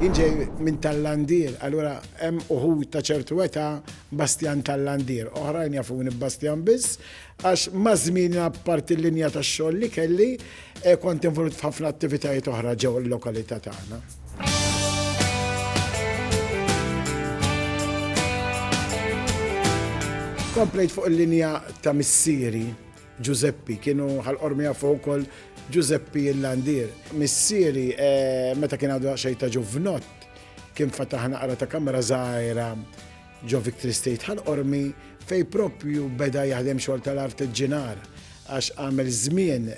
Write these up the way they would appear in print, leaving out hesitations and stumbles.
Jinġej minn Tallandier, allura hemm uħud ta' ċertu età Bastian Tallandier, oħrajn jafuni Bastian biss, għax ma' żmien apparti l-linja tax-xogħol li kelli kont involut f'ħafna attivitajiet oħra ġew il-lokalità tagħna. Komplejt fuq il-linja ta' missieri Giuseppi, kienu ħal-qormija fuq ukoll Giuseppi Illandier. Missieri meta kien għadu xejn ta' ġuvnott, kien fataħ naqra ta' kamra żgħira ġo Victory State ħal-qormi fej propju beda jaħdem xogħol tal-artiġinar għax għamel żmien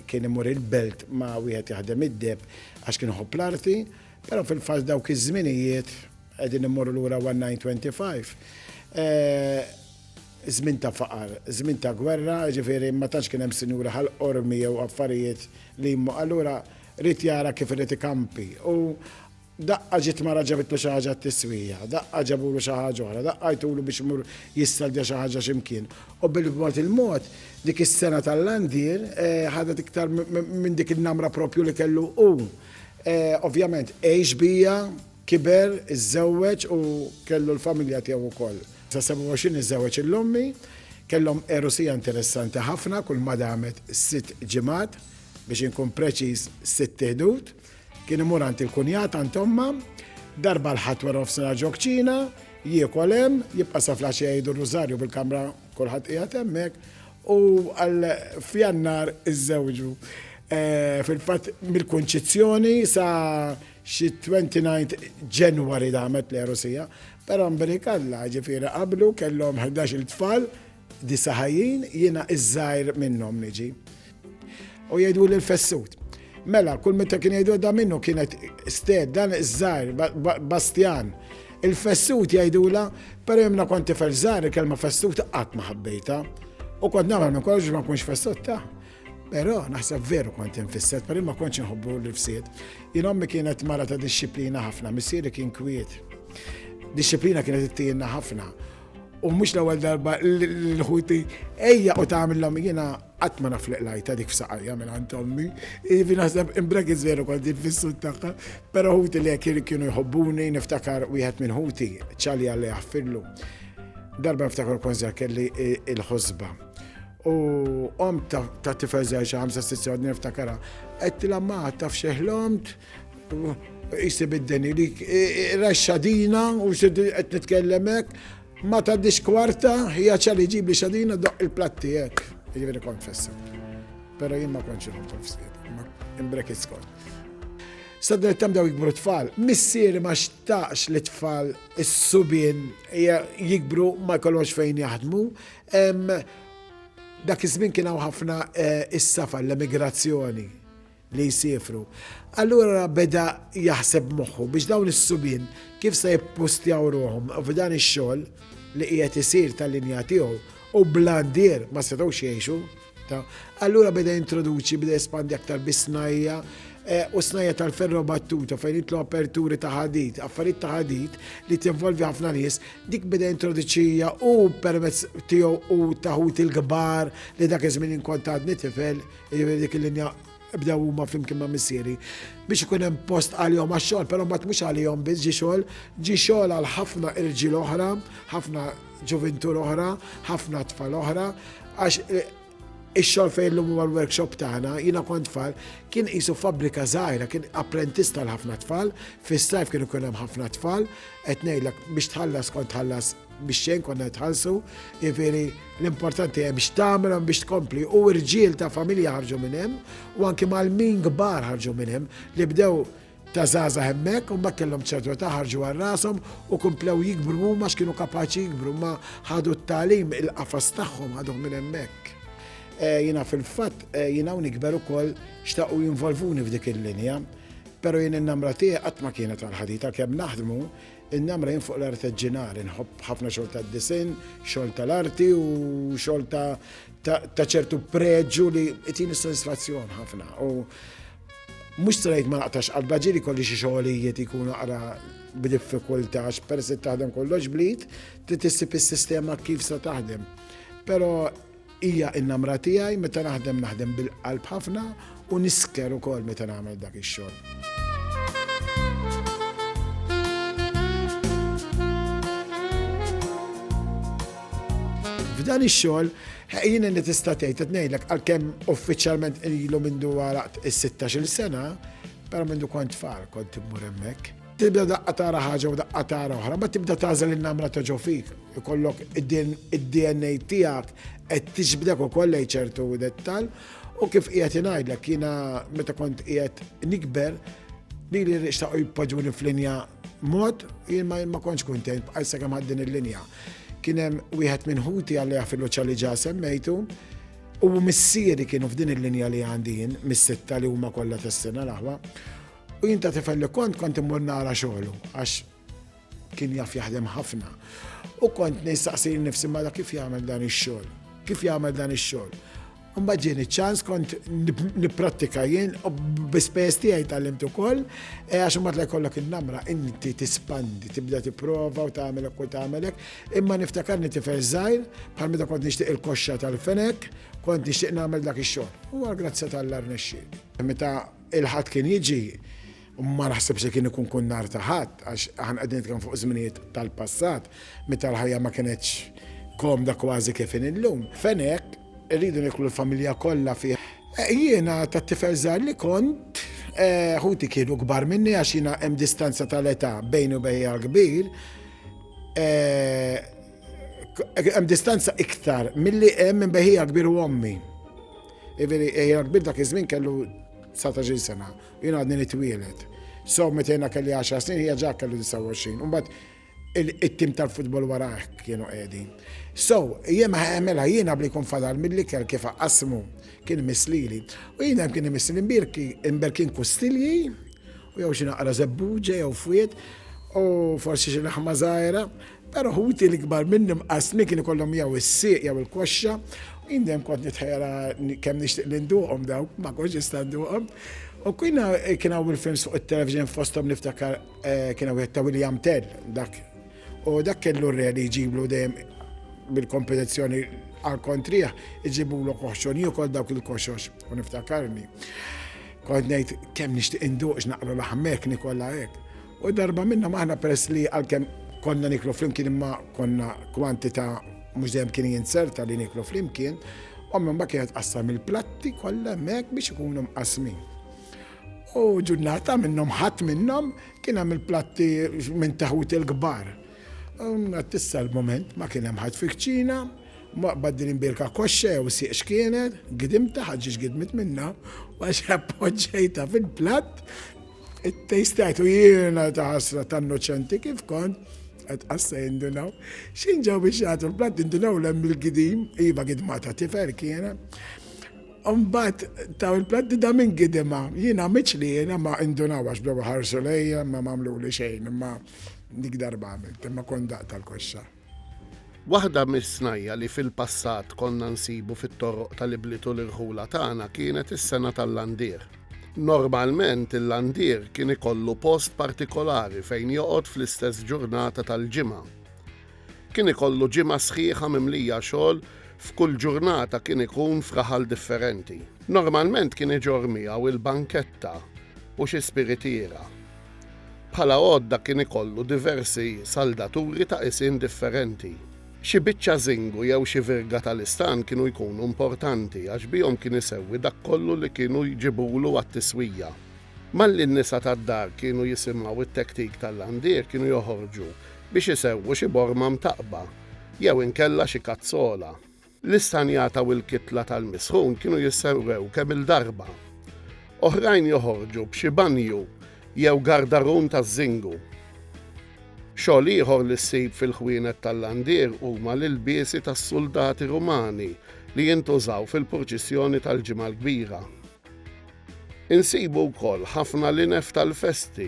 kien imur il-belt ma' wieħed jaħdem id-deb għax kien ħobb l-arti, però fil-fatt dawk iż-żminijiet qegħdin immorru lura 1925. Żmien ta' faqar, żmien ta' gwerra, ġifieri ma tantx kien hemm sinjura ħal-qormi jew affarijiet li jimmu allura rid jara kif irid ikampi. U daqqa ġiet mara ġabitlu xi ħaġa t-tiswija, daqqa ġabulu xi ħaġa oħra, daqqa jtulu biex imur jistaldja xi ħaġa x'imkien. U bil-mod il-mod dik is-sena tal-Landier ħadet iktar minn dik il-namra propju li kellu hu. Ovvjament għex bija, kiber, iżżewweġ u kellu l-familja tiegħu wkoll. Sa 27 iżżewweġ il-ommi, kellhom erosija interessanti ħafna, kull ma damet 6 ġimgħat biex inkun preċiż 6 ħdud. Kien imur għand il-kunjat għand omma, darba l-ħatwar ofsna ġokċina, jiekol hemm, jibqa' sa flaxi jgħidu r-rużarju bil-kamra kulħadd qiegħed hemmhekk u għal f'Jannar iżżewġu. Fil-fatt mill-kunċizzjoni sa xi 29 Ġenwari damet l-erosija, però Amerikalla ġifieri qablu kellhom 11 tfal, disa ħajjin, jiena iż-żgħir minnhom niġi. U jgħidu l-fessut. Mela, kull meta kien jgħidu da minnu kienet sted, dan iż-żgħir, Bastian. Il-fessut jgħidula, però jemna kont tifel żgħir il-kelma fessut qatt ma ħabbejta. U kont nagħmel minn kollox ma nkunx fessut ta'. Però naħseb veru kont infisset, però ma kontx inħobbu l-fsiet. Jien ommi kienet mara ta' disċiplina ħafna, missieri kien kwiet. Disċiplina kienet ittienna ħafna. U mhux l-ewwel darba l-ħuti ejja u tagħmilhom jiena qatt ma nafliq lajta dik f'saqajja minn għand ommi. Ivi naħseb imbrekis veru kont infissut tagħha, però ħuti li kienu jħobbuni niftakar wieħed minn ħuti ċali għalli jaħfirlu. Darba niftakar konżar kelli il-ħosba. U ta' tifel żgħir xi 5-6 għadni niftakarha. Qedtilha ma taf xeħlomt, jisib id-deni li raxxadina u qed nitkellem hekk. Ma taddix kwarta, hija ċali ġib li xadina doq il-platti hekk. Jiġifieri kont fessat. Però jien ma kontx inħobb fsiet, ma imbrekis kont. Sadret tam daw jikbru tfal. Missieri ma xtaqx li tfal is-subien jikbru ma jkollhomx fejn jaħdmu. Dak iż-żmien kien hawn ħafna is-safar l-emigrazzjoni li jsifru. Allura beda jaħseb moħħu biex dawn is-subien kif se jippostjaw ruhom f'dan ix-xogħol li qiegħed isir tal-linja tiegħu u blandier ma setgħux jgħixu. Allura beda jintroduċi, beda jespandi aktar bis-snajja u snajja tal-ferro battuta fejn jitlu aperturi ta' ħadid, affarijiet ta' ħadid li tinvolvi ħafna nies, dik beda introduċija u permezz tiegħu u taħut il-kbar li dak iż-żmien inkont għadni tifel, dik il-linja bdew huma flimkien ma' missieri biex ikun hemm post għalihom għax-xogħol, però mbagħad mhux għalihom biss ġi xogħol għal ħafna irġiel oħra, ħafna ġuventur oħra, ħafna tfal oħra, għax ix-xogħol fejn l-lum huwa l-workshop tagħna, jiena kont tfal, kien qisu fabbrika żgħira, kien apprentiz tal-ħafna tfal, fis-sajf kienu jkun hemm ħafna tfal, qed ngħidlek biex tħallas kont tħallas biex xejn konna tħallsu, jiġifieri l-importanti hemm biex tagħmelhom biex tkompli u rġiel ta' familja ħarġu minn hemm u anke mal-min kbar ħarġu minn hemm li bdew ta' żgħażagħ hemmhekk u mbagħad kellhom ċertu ta' ħarġu għal rashom u komplew jikbru huma x'kienu kapaċi jikbru ma ħadu t-tagħlim il-qafas tagħhom ħadhom minn hemmhekk. Jiena fil-fatt jiena hawn ikber ukoll xtaqu jinvolvuni f'dik il-linja, però jien in-namra tiegħi qatt ma kienet għall-ħadita kemm naħdmu, in-namra jien fuq l-artiġinar, inħobb ħafna xogħol tad-disin, xogħol tal-arti u xogħol ta' ċertu preġġu li qed sodisfazzjon ħafna. U mhux strajt ma naqtax qalba ġieli kolli xi xogħlijiet ikunu naqra b'diffikultà għax peress taħdem kollox bliet, trid issib is-sistema kif se taħdem. Però hija n-namra tiegħi meta naħdem bil-qalb ħafna u nisker ukoll meta nagħmel dak ix-xogħol. f'dan ix-xogħol jien li tista' tgħid qed ngħidlek għalkemm uffiċjalment ilu mindu waraqt is-16-il sena, però mindu kont tfal kont immur hemmhekk. Tibda daqqa tara ħaġa u daqqa tara oħra, ma tibda tażel in-namra ta' ġo fik. Ikollok id-DNA tiegħek qed tixbdek ukoll lejn ċertu dettall u kif qiegħed ngħidlek jiena meta kont qiegħed nikber li xtaqgħu jippoġġuni f'linja mod, jien ma kontx kuntent bħal sakemm ħaddin il-linja. Kien hemm wieħed minn ħuti għalli fil-luċċa li ġa semmejtu u missieri kienu f'din il-linja li għandi jien mis-sitta li huma kollha tas-sena l-aħwa. U jien ta' tifel li kont immur nara xogħlu għax kien jaf jaħdem ħafna. U kont nistaqsi nifsi ma kif jagħmel dan ix-xogħol. Kif jagħmel dan ix-xogħol. Mbagħad ġieni ċans kont nipprattika jien u bispejjeż tiegħi tallimt ukoll għax imbagħad li jkollok in-namra inti tispandi, tibda tipprova u tagħmelek u tagħmelek. Imma niftakarni tifel żgħir bħal meta kont nixtieq il-koxxa tal-fenek, kont nixtieq nagħmel dak ix-xogħol. U grazzi tal-Alla rnexxieli. Meta il-ħadd kien jiġi ma naħsebx li kien ikun kunnar ta' ħadd għax aħna qegħdin nitkellmu fuq żminijiet tal-passat meta l-ħajja ma kienetx komda kważi kif illum. Fenek irridu niklu l-familja kollha fih. Jiena tat-tifel żgħar li kont ħuti kienu kbar minni għax jiena hemm distanza tal-età bejn u bejja kbir. Hemm distanza iktar milli hemm minn beħija kbir u ommi. Ejja kbir dak iż-żmien kellu 19 sena, jiena għadni nitwielet. So, meta jiena kelli 10 snin, hija ġa kellu 29. Mbagħad it-tim tal-futbol warah kienu qegħdin. So, jien ma ħemela jiena bli jkun fadal mill-ikel kif qasmu kien mislili. U jiena kien imislili imberkin kustilji, u jew xi naqra żebbuġa jew fwiet, u forsi xi laħma żgħira, però ħuti l-ikbar minni mqasmi kien ikollhom jew is-sieq jew il-koxxa. Indem kont nitħajra kemm nixtieq li nduqhom dawk, ma kontx nista' nduqhom. U kien hawn il-films fuq it-television fosthom niftakar kien wieħed ta' William Tell dak. U dak kellu r-re jġiblu dejjem bil-kompetizzjoni għall-kontrija iġibulu koħxoni u kol dawk il-koxox u niftakarni. Kont ngħid kemm nixtieq induq x'naqra laħmek nikolla hekk. U darba minna maħna peress li għalkemm konna niklu flimkien imma konna kwantità mux dejjem kien jinserta li niklu flimkien, u minn ma kienet qassam il-platti kollha hemmhekk biex ikunu mqasmin. U ġurnata minnhom ħadd minnhom kien hemm il-platti minn taħut il-kbar. Tissa l-moment ma kien hemm ħadd fikċina, ma baddil imbirka koxxa jew sieq x'kienet, gidimta ħaġġiex gidmit minnha u għax appoġġejta fil-platt, it-tejstajt u jiena ta' ħasra ta' innoċenti kif kont. Għed qassa jindunaw. Xinġaw biex jgħatu l-platt jindunaw l-hemm il-gidim, iva gidmata tifel kiena. Umbat taw il-platt da minn gidima. Jina miċ li jena ma indunaw għax bdew ħarsu lejja, ma mamlu li xejn, ma dik darba għamilt, ma kondaq tal-koxxa. Waħda mis-snajja li fil-passat konna nsibu fit-torroq tal-iblitu l-irħula tagħna kienet is-sena tal-landier. Normalment il-landier kien ikollu post partikolari fejn joqgħod fl-istess ġurnata tal-ġimgħa. Kien ikollu ġimgħa sħiħa mimlija xogħol f'kull ġurnata kien ikun f'raħal differenti. Normalment kien iġor miegħu il-banketta u xi spiritiera. Bħala għodda kien ikollu diversi saldaturi ta' isim differenti. Xi biċċa żingu jew xi virga tal-istan kienu jkunu importanti għax bihom kien isewwi dak kollu li kienu jġibulu għat-tiswija. Malli n-nisa tad-dar kienu jisimgħu it-tektik tal-landier kienu joħorġu biex isewwu xi borma mtaqba jew inkella xi kazzola. L-istanjata u l-kitla tal-misħun kienu jissewwew kemm il-darba. Oħrajn joħorġu b'xi banju jew gardarun taż-żingu. Xogħol ieħor li ssib fil-ħwienet tal-landier huma l-ilbiesi tas-soldati Rumani li jintużaw fil-proċissjoni tal-ġimgħa l-kbira. Insibu wkoll ħafna linef tal-festi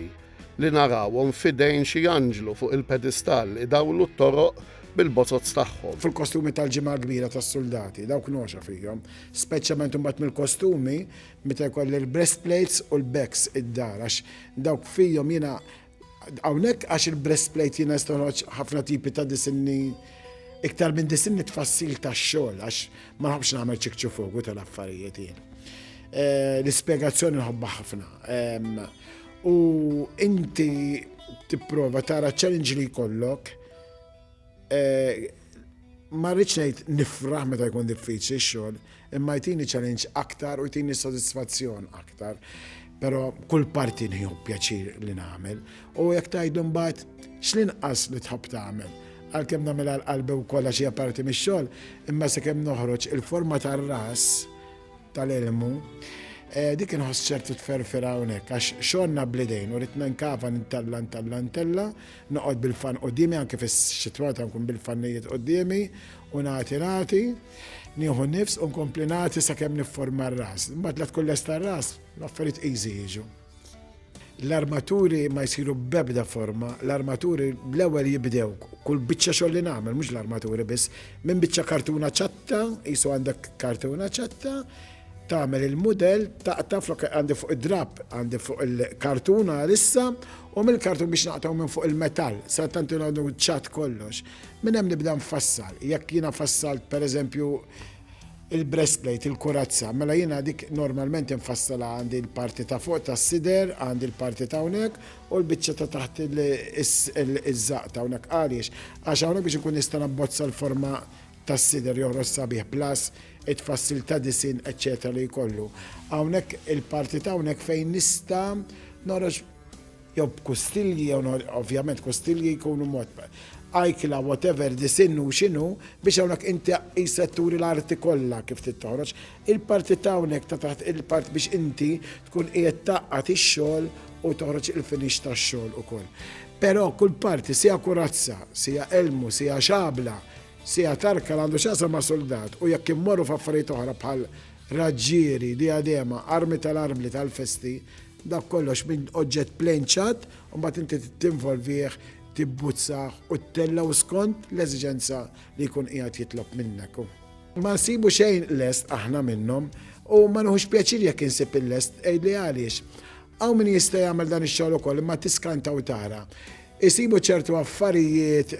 li narawhom f'idejn xi anġlu fuq il-pedestal li dawlu t-toroq bil-bozozz tagħhom. Fil-kostumi tal-ġimgħa l-kbira tas-soldati, dawk noxa fihom, speċjalment imbagħad mill-kostumi meta jkoll il-breastplates u l-backs id-dar għax dawk fihom jiena hawnhekk għax il-breastplate jiena stoloġ ħafna tipi ta' disinni iktar minn disinni tfassil tax-xogħol għax ma nħobbx nagħmel ċikċu fuq tal-affarijiet jien. L-ispjegazzjoni nħobbha ħafna. U inti tipprova tara challenge li jkollok ma rridx ngħid nifraħ meta jkun diffiċli x-xogħol, imma jtini challenge aktar u jtini sodisfazzjon aktar. Pero kull parti nħiju pjaċir li nagħmel u jekk tgħidu mbagħad x'linqas li tħobb tagħmel. Għalkemm nagħmel għall-qalbi u kollha xi parti mix-xogħol, imma sakemm noħroġ il-forma tar-ras tal-ilmu, dik inħoss ċertu tferfera hawnhekk għax xogħolna bl-idejn u rid nkava ntella, noqgħod bil-fan qudiemi anke fis-xitwata nkun bil-fannijiet qudiemi u nagħti nieħu nifs u nkompli nagħti sakemm nifforma r-ras. Imbagħad la tkun lesta r-ras, l-affarijiet easy jiġu. L-armaturi ma jsiru b'ebda forma, l-armaturi bl-ewwel jibdew kull biċċa xogħol li nagħmel, mhux l-armaturi biss, minn biċċa kartuna ċatta, qisu għandek kartuna ċatta, tagħmel il-mudell, taqta' flok għandi fuq id-drab, għandi fuq il-kartuna issa, u mill-kartun biex naqtaw minn fuq il-metall, sa tant għandu ċat kollox. Minn hemm nibda nfassal. Jekk jiena fassalt pereżempju il-breastplate, il-kurazza, mela jiena dik normalment infassala għandi l-parti ta' fuq tas-sider, għandi l-parti ta' hawnhekk u l-biċċa ta' taħt iż-żaq ta' hawnhekk għaliex. Għax hawnhekk biex inkun nista' nabbozza l-forma tas-sider joħroġ sabiħ plus it-fassil ta' disin, eccetera li jkollu. Hawnhekk il-parti ta' hawnhekk fejn nista' noħroġ jew b'kustilji, jew ovvjament kustilji jkunu mod ajkla, whatever, disinnu xinu, biex hawnhekk inti jisetturi l-arti kollha kif tittoħroġ. Il-parti ta' hawnhekk ta' taħt il-parti biex inti tkun qiegħed taqqat ix-xogħol u toħroġ il-finix tax-xogħol ukoll. Però kull parti sija kurazza, sija elmu, sija xabla, sija tarka għandu x'għasam ma' soldat u jekk immorru f'affarijiet oħra bħal raġġieri, diadema, armi tal-armli tal-festi, dak kollox minn oġġett plenċat u mbagħad inti tinvolvih, tibbuzzaħ u t-tella u skont l-eżiġenza li jkun qiegħed jitlob minnek. Ma nsibu xejn lest aħna minnhom u ma nħux pjaċir jekk insib il-lest li għaliex. Hawn min jista' jagħmel dan ix-xogħol ukoll imma tiskanta u tara. Isibu ċertu affarijiet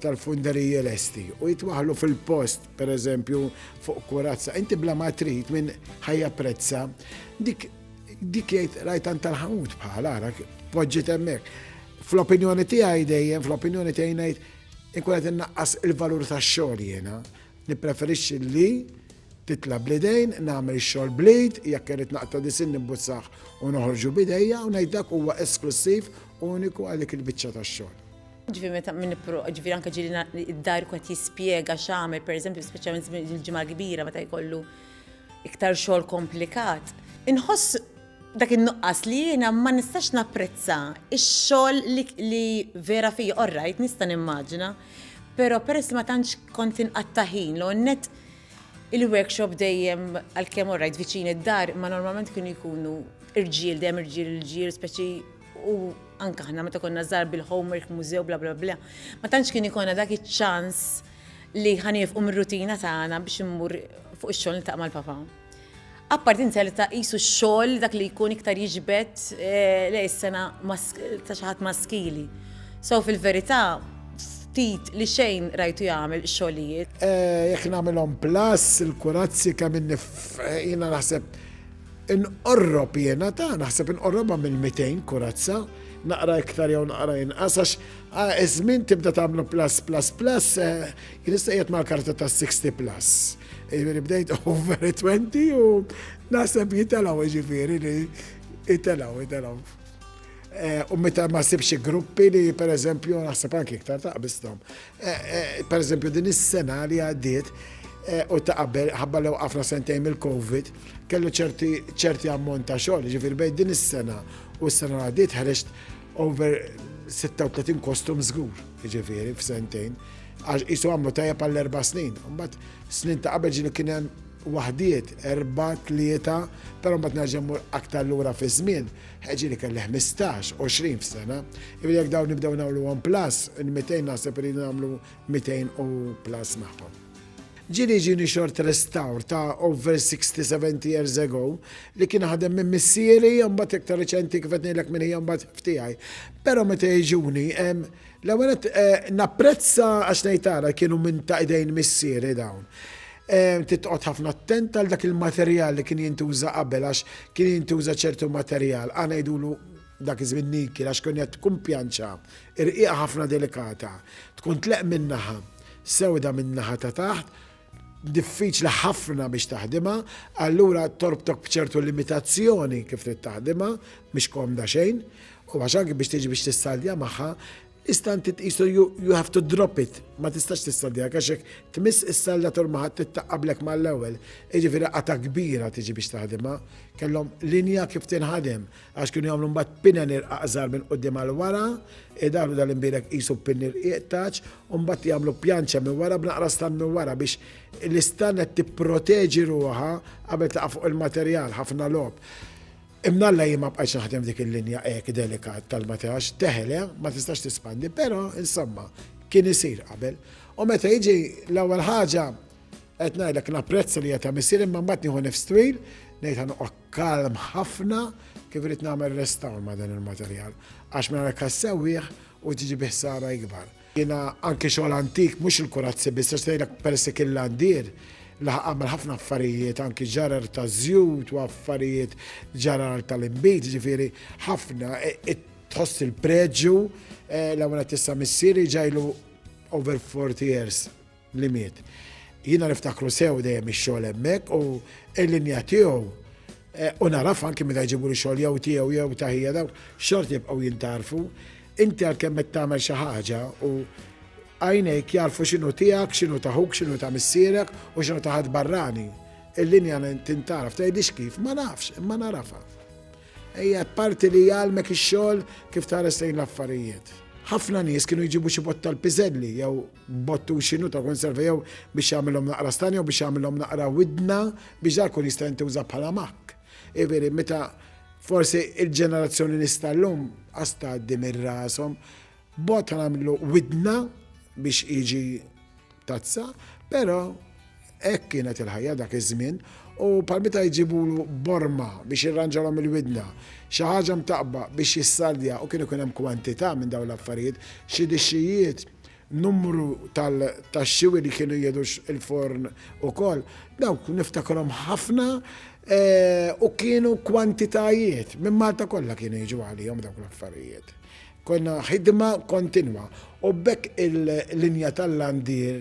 tal-funderiji lesti u jitwaħlu fil-post, pereżempju fuq kurazza. Inti bla ma trid minn ħajja prezza, dik jgħid rajtan tal-ħamut bħal ara poġġiet hemmhekk. Fl-opinjoni tiegħi dejjem, fl-opinjoni tiegħi ngħid inkun qed innaqqas il-valur tax-xogħol jiena. Nippreferixxi li titla' bl-idejn, nagħmel ix-xogħol b'lid, jekk irid naqta' disin nibbuzzaħ u noħorġu bidejja u ngħid dak huwa esklusiv uniku għalik il-biċċa tax-xogħol. Ġifieri meta ġifieri anke ġieli id-dar qed jispjega x'għamel, pereżempju speċjalment il-ġimgħa kbira meta jkollu iktar xogħol komplikat. Inħoss dak in-nuqqas li jiena ma nistax napprezza ix-xogħol li vera fija orrajt nista' nimmaġina, però peress ma tantx kont inqatta' ħin net il-workshop dejjem għalkemm orrajt viċin id-dar ma normalment kienu jkunu irġiel dejjem irġiel speċi u anke aħna meta konna żgħar bil-homework mużew bla bla bla. Ma tantx kien ikolna dak iċ-ċans li ħaniefqu mir-rutina tagħna biex immur fuq ix-xogħol niltaq' mal-papa. Apparti inti li ta' qisu x-xogħol dak li jkun iktar jiġbed lej is-sena ta' xi ħadd maskili. So fil-verità ftit li xejn rajtu jagħmel xogħlijiet. Jekk nagħmelhom plus il-kurazzi kemm jiena naħseb inqorrob jiena naħseb inqorrobha mill-200 kurazza, naqra iktar jew naqra inqas għax iż-żmien tibda tagħmlu plus jien issa qiegħed mal-karta ta' 60 plus. Bdejt over 20 u naħseb jitelaw ġifieri li jitelaw. U meta ma sibx gruppi li pereżempju naħseb anke iktar taqbisthom. Pereżempju din is-sena li għaddiet u ta' qabel ħabba li waqafna sentejn mill-Covid kellu ċerti ammont ta' xogħol, ġifieri bejn din is-sena u s-sena li għaddiet ħareġt over 36 kostum żgur, ġifieri f'sentejn. Għax jisu għamlu tajja pal-4 snin. Mbagħad snin ta' qabel ġieli kien hemm waħdiet, 4-3, però mbagħad nerġa' aktar lura fi żmien, ġieli kelli 15-20 f'sena. Jekk dawn nibdew nagħmlu plus, il-200 naħseb li nagħmlu 200 u plus magħhom. Ġieli short restawr ta' over 60-70 years ago li kien ħadem minn missieri mbagħad iktar reċenti kif qed ngħidlek minn hija mbagħad f'tiegħi. Però meta jiġuni l-ewwel napprezza għax ngħid tara kienu minn ta' idejn missieri dawn. Titqgħod ħafna attent għal dak il-materjal li kien jintuża qabel għax kien jintuża ċertu materjal. Għana jgħidulu dak iż-żmien nikel għax kien qed tkun pjanċa, irqiqa ħafna delikata, tkun tleq minnaħa. sewda min-naħa ta' taħt, diffiċli ħafna biex taħdimha, allura torbtok b'ċertu limitazzjoni kif trid taħdimha, mhix komda xejn, u għax anke biex tiġi biex tissaldja magħha, istant tqisu you have to drop it, ma tistax tissaldja għax hekk tmiss is-saldatur ma ħadd tittaqablek mal-ewwel. Jiġifieri qata kbira tiġi biex taħdimha, kellhom linja kif tinħadem għax kienu jagħmlu mbagħad pinner aqżar minn quddiem għal wara, daru dal-imbierek qisu pinner iqtaċ, u mbagħad jagħmlu pjanċa minn wara b'naqra stan minn wara biex l-istan qed tipproteġi ruħha qabel taqa' fuq il-materjal ħafna lob. Imnalla jima bqajx naħdem dik il-linja hekk delikat tal-materax, teħele, ma tistax tispandi, però insomma kien isir qabel. U meta jiġi l-ewwel ħaġa qed ngħidlek napprezza li qed issir imma mbagħad nieħu nifs twil, ngħid ħanoqgħod kalm ħafna kif irid nagħmel restawn ma' dan il-materjal għax minn sewwieħ u tiġi biħsara ikbar. Jiena anke xogħol antik mhux il-kurazzi biss għax tgħidlek peressi kien l-għandier għamel ħafna affarijiet, anki ġarar ta' żjud u affarijiet ġarar tal-imbit, ġifieri ħafna tħoss il-preġu l-ewwel tista' missieri ġajlu over 40 years li miet. Jiena niftakru sew dejjem ix-xogħol hemmhekk u l-linja tiegħu u naraf anke meta jġibu li xogħol jew tiegħu jew taħija dawk xort jibqgħu jintarfu. Inti għalkemm qed tagħmel xi ħaġa u għajnejk jarfu xinu tijak, xinu taħuk, xinu ta' missierek u xinu taħad barrani. Il-linja tintaraf, tajdix kif, ma nafx, imma narafa. Ejja parti li jgħalmek ix-xogħol kif tara sejn l-affarijiet. Ħafna nies kienu jġibu xi bott tal-piżelli, jew bottu xinu ta' konserva jew biex jagħmilhom naqra stanja jew biex jagħmilhom naqra widna biex dak kun jista' jintuża bħala makk. Iveri meta forsi il-ġenerazzjoni nistallum għasta għaddim ir-rashom, bot għamlu widna biex iġi tazza, pero hekk kienet il-ħajja dak iż-żmien u palmita jġibulu borma biex jirranġalhom il-widna, xi ħaġa mtaqba biex jissaldja u kienu hemm kwantità minn dawn l-affarijiet, xi dixxijiet, numru tax-xiwi li kienu jedux il-forn ukoll, dawk niftakarhom ħafna u kienu kwantitajiet minn Malta kollha kienu jiġu għalihom dawk l-affarijiet. Konna ħidma kontinwa u bekk il-linja tal-landir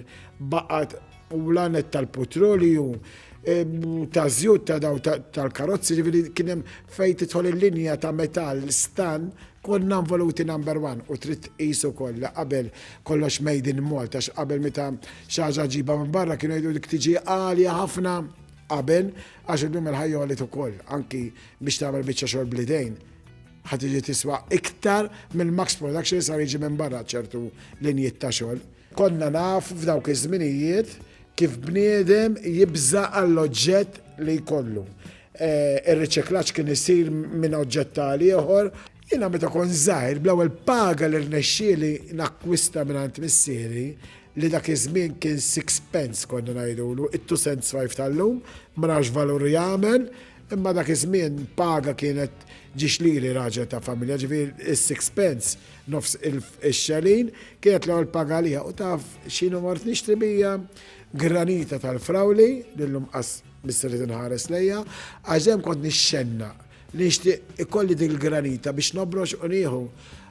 baqat u lanet tal-petrolju ta' żjud ta' daw tal-karozzi ġifieri kien hemm fejn tidħol il-linja ta' metall stan konna involuti number 1 u trid qisu kollha qabel kollox made in Malta għax qabel meta xi ħaġa ġiba minn barra kienu jgħidu dik tiġi għalja ħafna qabel għax illum il-ħajja għalit ukoll anki biex tagħmel biċċa xogħol bl-idejn. ħatiġi tiswa iktar mill-Max Production sar jiġi minn barra ċertu linjiet ta' xogħol. Konna nafu f'dawk iż-żminijiet kif bniedem jibża għall-oġġett li jkollu. Ir-riċiklaġġ kien isir minn oġġett tal ieħor. Jiena meta kon żgħir bl-ewwel paga li rnexxieli nakkwista mingħand missieri li dak iż-żmien kien 6 pence konna ngħidulu, it-2 cents 5 tal-lum, ma nafx valur jagħmel, imma dak iż-żmien paga kienet ġiex liri raġel ta' familja, ġifieri is-6 pence nofs ix-xelin kienet l-ewwel paga liha u taf x'inhu mort nixtri bija granita tal-frawli li llum qas missieri tinħares lejha għax hemm kont nixxenna li nixtieq ikolli dik il-granita biex nobrox u nieħu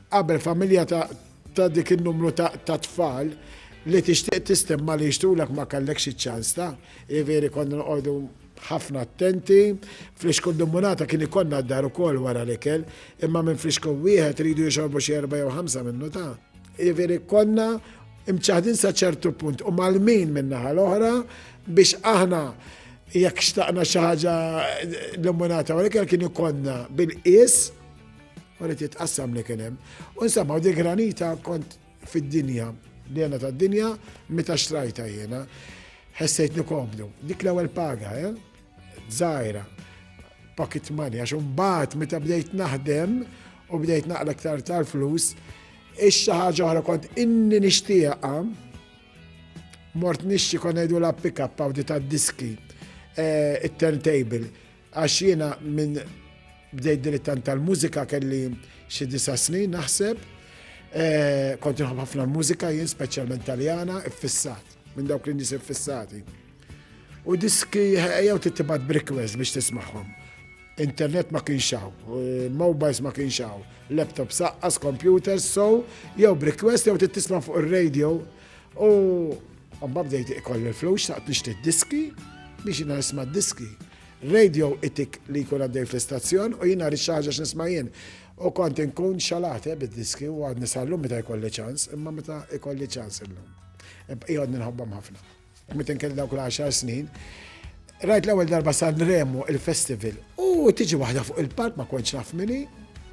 qabel familja ta' dik in-numru ta' tfal li tixtieq tistemma li jixtrulek ma kellekx iċ-ċans ta' jiġifieri konna noqogħdu ħafna attenti, friskol domunata kien ikonna d-dar ukoll wara l-ikel, imma minn friskol wieħed iridu jixorbu xi 4 jew 5 minnu ta'. Jiġifieri konna imċaħdin sa ċertu punt u mal-min min-naħa l-oħra biex aħna jekk xtaqna xi ħaġa domunata wara l-ikel kien ikonna bil-qies u rid jitqassam li kien hemm. U insomma dik granita kont fid-dinja, l-jena tad-dinja meta xtrajta jiena. Ħessejtni komdu. Dik l-ewwel paga, żgħira, pocket money, għax imbagħad meta bdejt naħdem u bdejt naqra aktar tal-flus, xi ħaġa oħra kont inni nixtieqha, mort nixxi kon ngħidu la pick-up di tad-diski, it-turntable, għax jiena minn bdejt dilettant tal-mużika kelli xi 9 snin naħseb, kont inħobb ħafna l-mużika jien speċjalment Taljana, iffissat. Minn dawk li nies iffissati. U diski jew tittibat b'request biex tismagħhom. Internet ma kienx hawn, mobiles ma kienx hawn, laptop saqqas, computers, so jew b'request jew tittisma' fuq ir-radio u Umma bdejt ikolli l-flus, taqt nixtieq diski biex jina nisma' diski. Radio itik li jkun għaddej fl-istazzjon u jina rrid xi ħaġa x'nisma' jien. U kont inkun xalate bid-diski u għad nisallum meta jkolli ċans, imma meta jkolli ċans illum. Jgħod nħobbhom ħafna. Meta nkelli dawk l-10 snin, rajt l-ewwel darba Sanremo il-festival u tiġi waħda fuq il-park ma kontx naf minni,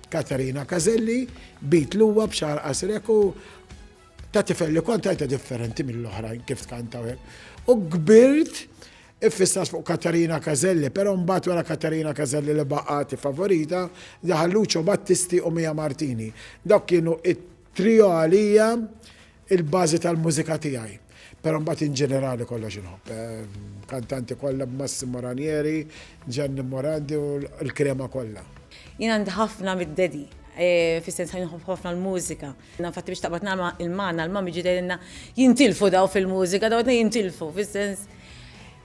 Katarina Caselli, bit luwa b'xar qasrek u ta' tifel li kont għajta differenti mill-oħrajn kif tkantaw. U kbirt iffissas fuq Katarina Caselli, pero mbagħad wara Katarina Caselli li baqgħati favorita, daħal Lucio Battisti u Mia Martini. Dak kienu it-trio għalija il-bażi tal-mużika tiegħi. Pero mbagħad in ġenerali kollox inħobb. Kantanti kollha Massimo Ranieri, Gianni Morandi u l-krema kollha. Jien għandi ħafna mid-dedi, fis-sens ħafna ħafna l-mużika. Infatti biex taqbad nagħmel il-manna, l-mammi ġidejna jintilfu daw fil-mużika, dawna jintilfu, fis-sens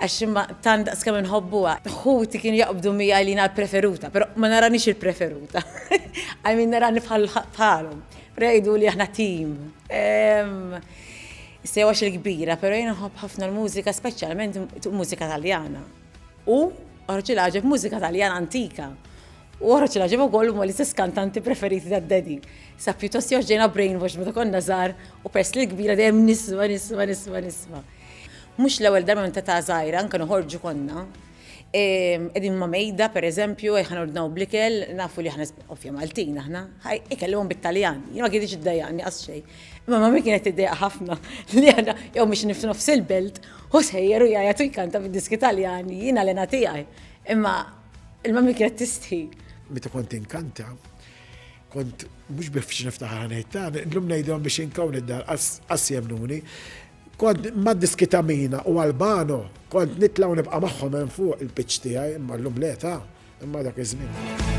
għax tant daqskemm inħobbuha. Ħuti kienu jaqbdu mija għalina l-preferuta, però ma naranix il-preferuta. Għajmin narani bħalhom. Rejdu li aħna tim. Sewax il-kbira, pero jena nħobb ħafna l-mużika, speċjalment mużika taljana. U għarġi ħaġeb mużika taljana antika. U għarġi ħaġeb ukoll huma l-istess kantanti preferiti tad-dedi. Sa pjuttost joġġejna brainwash meta konna żgħar u pers li kbira dejjem nisma'. Mhux l-ewwel darba minn ta' żgħira anke noħorġu konna. Edin ma' mejda, per eżempju, ħan ordnaw blikel, nafu li ħana offja Maltin, ħana, ikellewhom bit-Taljan, jien ma kienx iddejjaqni qas xejn. Imma ma kienet iddejja ħafna li ħana jew biex niftu nofs il-belt, u sejjeru jgħajatu jkanta bid-diski Taljani, jiena l-ena tiegħi. Imma il-mammi kienet tisti. Meta kont inkanta, kont mhux biex niftaħ ħanejta, llum ngħidhom biex inkawni d-dar qas jemnuni. Kont ma' diski ta' Mina u Albano, kont nitlaw nibqa' magħhom hemm fuq il-pitch tiegħi, imma llum leta, imma dak iż-żmien.